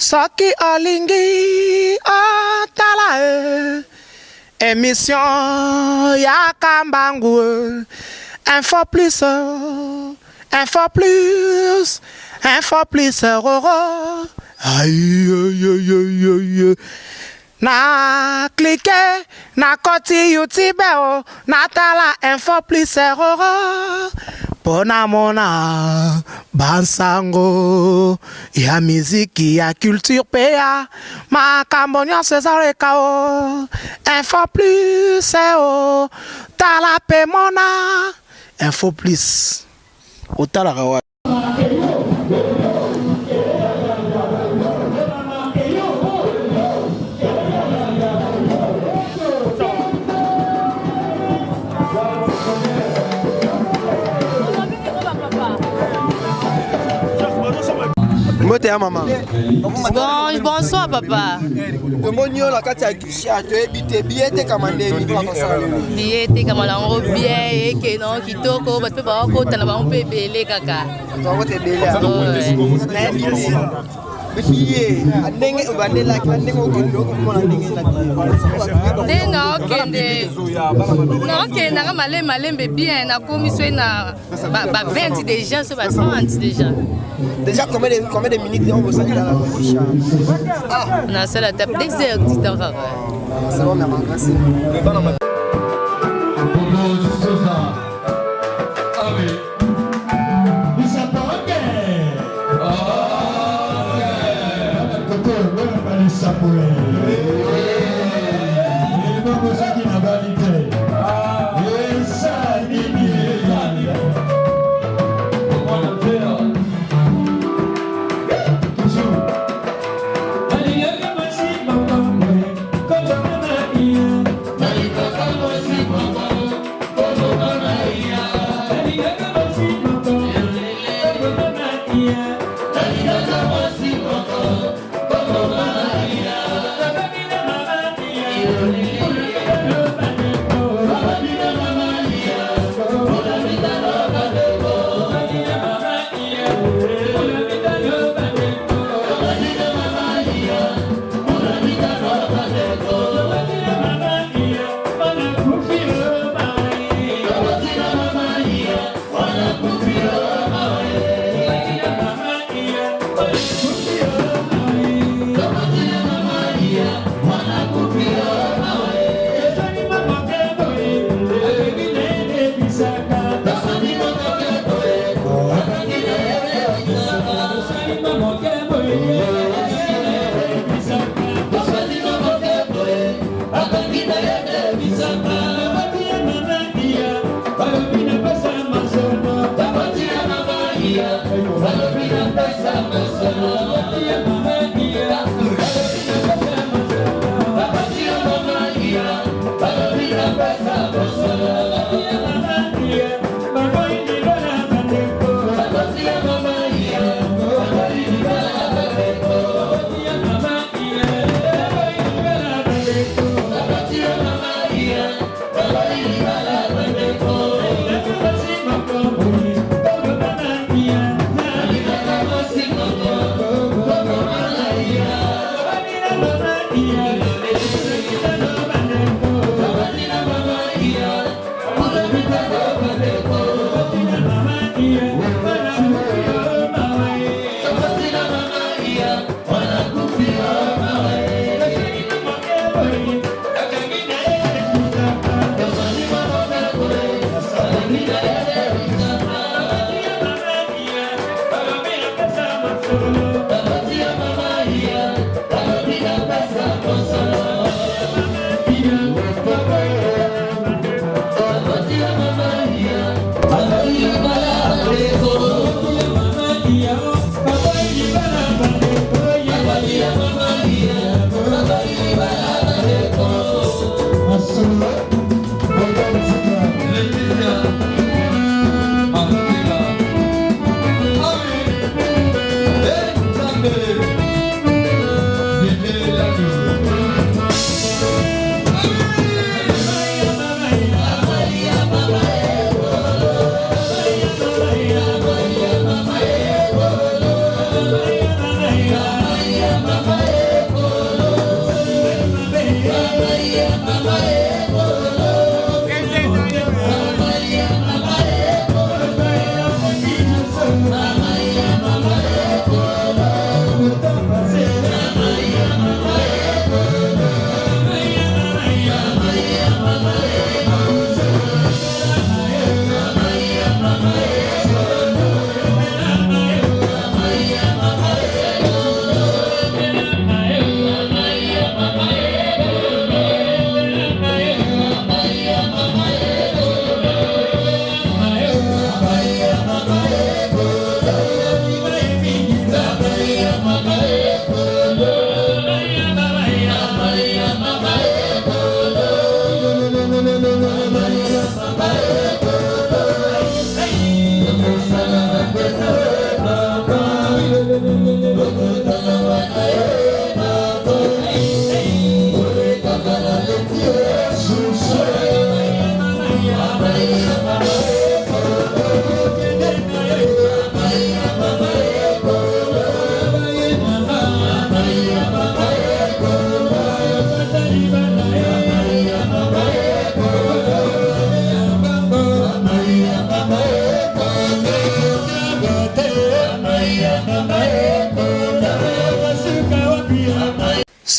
Saki Olingi Otala émission Yakambangu Info plus aïe aïe aïe aïe aïe na cliquer na koti YouTube na tala Info plus Pona mona bansango ya miziki ya culture pea makambonyo César kao Info plus tala pe mona Info plus utala kawa Maman. Bonsoir papa. Billet kamala on bien que non kitoko ba pe ba ko tana ba on pe belé kaka. Déjà combien de minutes on vous sent dans la bouche? Non, c'est la table d'exercice. C'est bon, merci.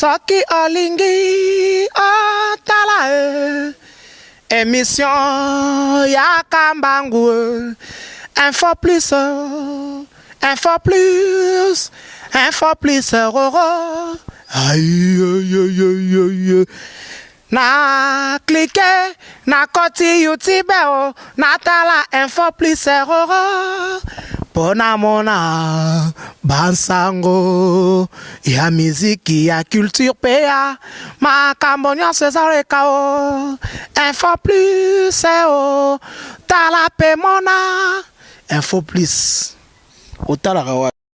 Soki olingi otala émission ya Kambangu info plus roro aïe na cliquer na koti YouTube na tala info plus roro pona mona bansango ya miziki ya culture pea makambo nyonso ezaleka info plus tala pe mona info plus otalaka